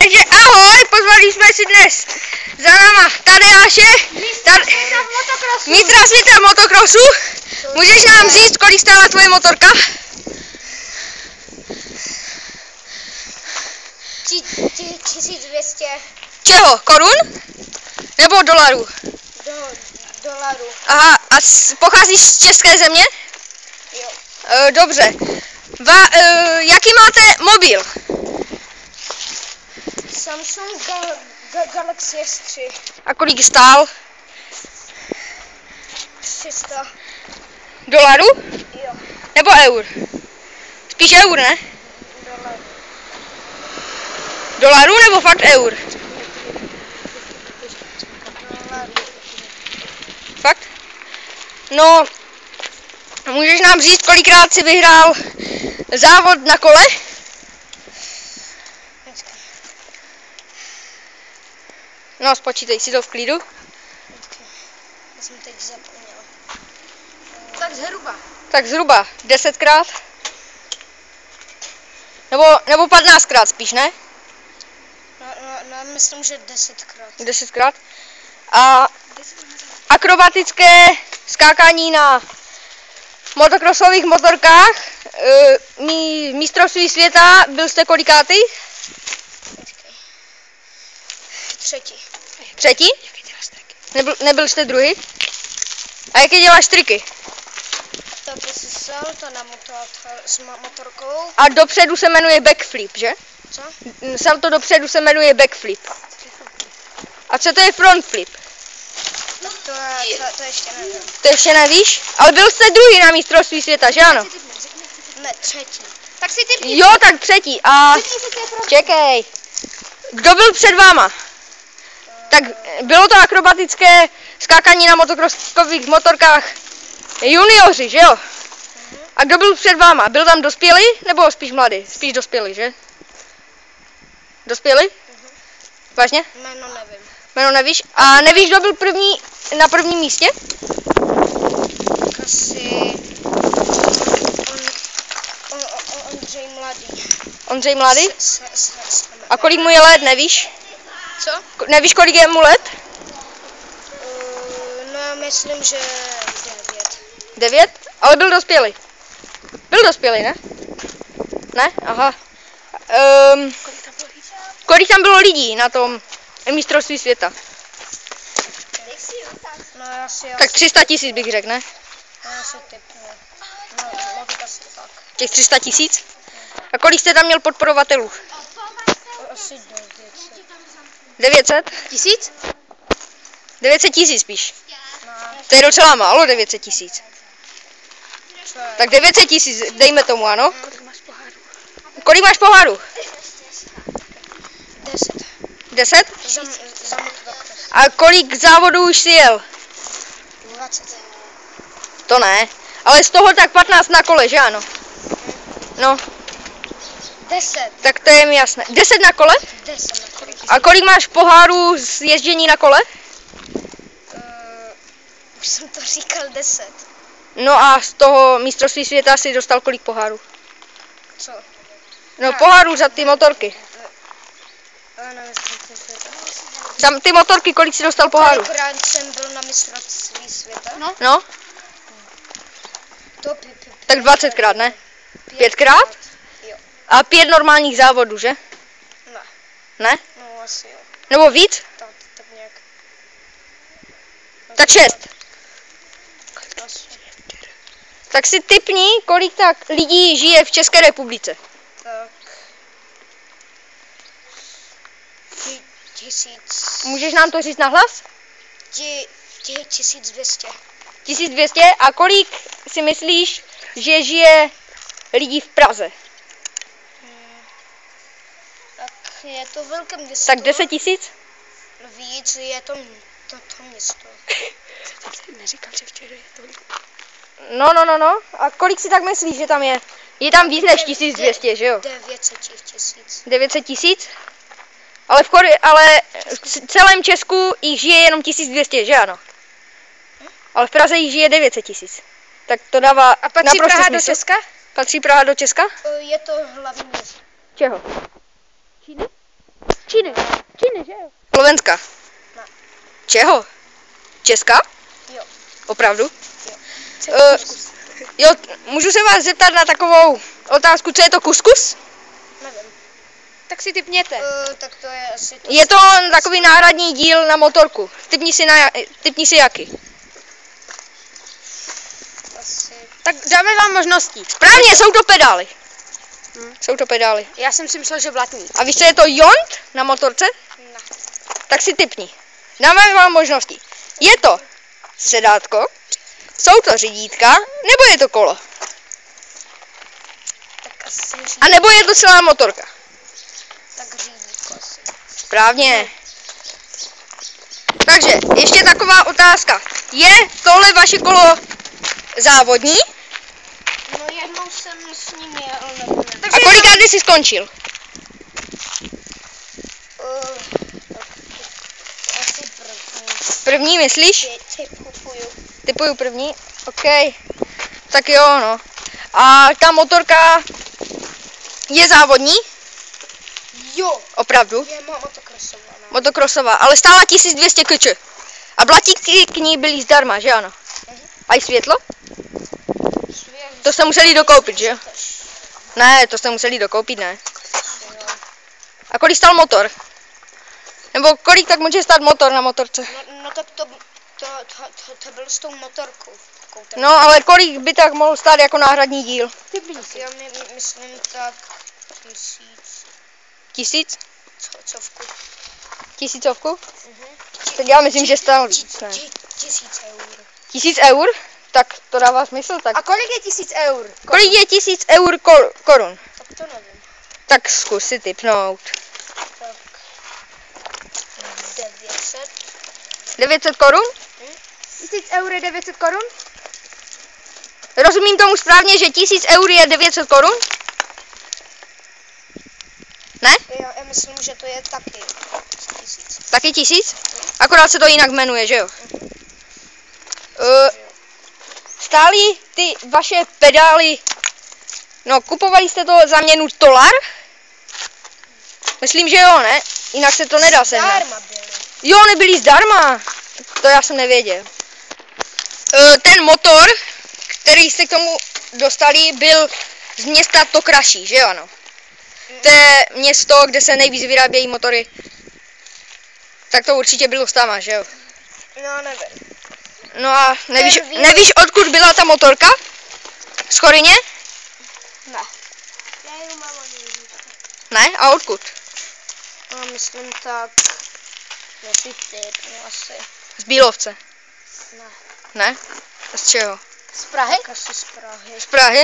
Takže ahoj, pozvali jsme si dnes za náma Tadeáše, mistra světa v motokrosu. Můžeš nám říct, kolik stála tvoje motorka? 1200. Čeho? Korun? Nebo dolarů? Dolarů. Aha, a pocházíš z české země? Jo. Dobře. Jaký máte mobil? Samsung Galaxy S3. A kolik stál? 300. Dolarů? Jo. Nebo eur? Spíš eur, ne? Dolarů. Dolarů nebo fakt eur? Dolarů. Fakt? No, můžeš nám říct, kolikrát jsi vyhrál závod na kole? No, spočítej si to v klidu. Já jsem teď zapomněla. Tak zhruba. Tak zhruba 10krát? Nebo 15krát spíš, ne? No, myslím, že 10krát. 10krát. A akrobatické skákání na motokrosových motorkách, mistrovství světa, byl jste kolikátý? Třetí. Třetí? Nebyl jste druhý? A jaké děláš triky? Tak jsi salto na s motorkou. A dopředu se jmenuje backflip, že? Co? Salto dopředu se jmenuje backflip. A co to je frontflip? To ještě nevím. To ještě nevíš? Ale byl jste druhý na mistrovství světa, že ano? Ne, třetí. Tak si ty. Jo, tak třetí. A čekej. Kdo byl před váma? Tak bylo to akrobatické skákání na motokrosových motorkách junioři, že jo? A kdo byl před váma? Byl tam dospělý nebo spíš mladý? Spíš dospělý, že? Dospělý? Vážně? Jméno nevím. Jméno nevíš? A nevíš, kdo byl na prvním místě? Asi Ondřej Mladý. Ondřej Mladý? A kolik mu je let, nevíš? Co? Nevíš, kolik je mu let? No já myslím, že 9. 9? Ale byl dospělý. Byl dospělý, ne? Ne? Aha. Kolik tam bylo lidí na tom mistrovství světa? No Tak 300 000 bych řekl, ne? Já si typnu. No, asi tak. Těch 300 000? A kolik jste tam měl podporovatelů? Asi 900. 900? 1000? 900 000 spíš. No, To je docela málo, 900 000. co je? Tak 900 000, dejme tomu, ano? Kolik máš pohárů? 10. 10? Za motorokros. A kolik závodů už jsi jel? 20. To ne. Ale z toho tak 15 na kole, že ano? No, 10. tak to je mi jasné. 10 na kole? 10 na kolik? A kolik máš pohárů z ježdění na kole? Už jsem to říkal 10. No a z toho mistrovství světa si dostal kolik pohárů? Co? No pohárů za ty motorky. Nevím, Tam ty motorky, kolik si dostal pohárů? kolikrát jsem byl na mistrovství světa? No, To tak 20krát, ne? 5krát? Jo. A 5 normálních závodů, že? Ne. Ne? No asi jo. Nebo víc? Tak nějak. Tak 6. Asi. Tak si tipni, kolik tak lidí žije v České republice. Tak. 1000. Můžeš nám to říct nahlas? 1200. 1200. A kolik si myslíš, že žije lidí v Praze? Tak je to velké město. Tak 10 000? Víc je to město. Neříkal, že včera je tolik. No. A kolik si tak myslíš, že tam je? Je tam víc než 1200, že jo? 900 000. 900 000? Ale v celém Česku jich žije jenom 1200, že ano? Ale v Praze jich žije 900 000. Tak to dává A patří naprosto Praha smysl. do Česka? Patří Praha do Česka? Je to hlavní město. Čeho? Číny? Číny, že jo? Slovenska. Ne. Čeho? Česka? Jo. Opravdu? Jo. Jo, můžu se vás zeptat na takovou otázku, co je to kuskus? Nevím. Tak si tipněte. Tak to je asi to. Je to takový náhradní díl na motorku. Tipni si jaký. Asi. Tak dáme vám možnosti. Správně, jsou to pedály. Jsou to pedály. Já jsem si myslel, že blatník. A víš, co je to jont na motorce? Ne. Tak si tipni. Dáme vám možnosti. Je to sedátko, jsou to řidítka, nebo je to kolo? Tak asi A nebo je to celá motorka? tak řídítko asi. Správně. Takže ještě taková otázka. Je tohle vaše kolo závodní? No jednou jsem s ním jel, nebo ne. A kolikrát jsi skončil? Asi první. První, myslíš? Typuju. Typuju první. OK. Tak jo, no. A ta motorka je závodní? Jo. Opravdu? Je motokrosová. Motokrosová, ale stála 1200 kč. A blatíky k ní byly zdarma, že ano? A i světlo? To jste museli dokoupit, že jo? Ne, to jste museli dokoupit, ne? A kolik stál motor? Nebo kolik tak může stát motor na motorce? No tak to bylo s tou motorkou. No, ale kolik by tak mohl stát jako náhradní díl? Já myslím tak 1000? Covku. 1000? Tak já myslím, že stál víc, ne? 1000 eur. 1000 eur? Tak to dává smysl, tak. A kolik je 1000 eur? Kolik je 1000 eur korun? Tak to nevím. Tak zkus si tipnout. Tak 900. 900 korun? 1000 eur je 900 korun? Rozumím tomu správně, že 1000 eur je 900 korun? Ne? Já myslím, že to je taky 1000. Taky 1000? Akorát se to jinak jmenuje, že jo? Stály ty vaše pedály, no kupovali jste to za měnu $? Myslím, že jo, ne? Jinak se to nedá sehnat. Zdarma byly. Jo, nebyly zdarma. To já jsem nevěděl. Ten motor, který jste k tomu dostali, byl z města Tokraší, že jo, ano? To je město, kde se nejvíc vyrábějí motory. Tak to určitě bylo stáma, že jo? No, nevím. No a nevíš, odkud byla ta motorka? Z Choryně? Ne. Já jenom mám Ne? A odkud? No, myslím tak. Jestli typ, no asi. Z Bílovce. Ne. Ne? Z čeho? Z Prahy? Tak asi z Prahy. Z Prahy?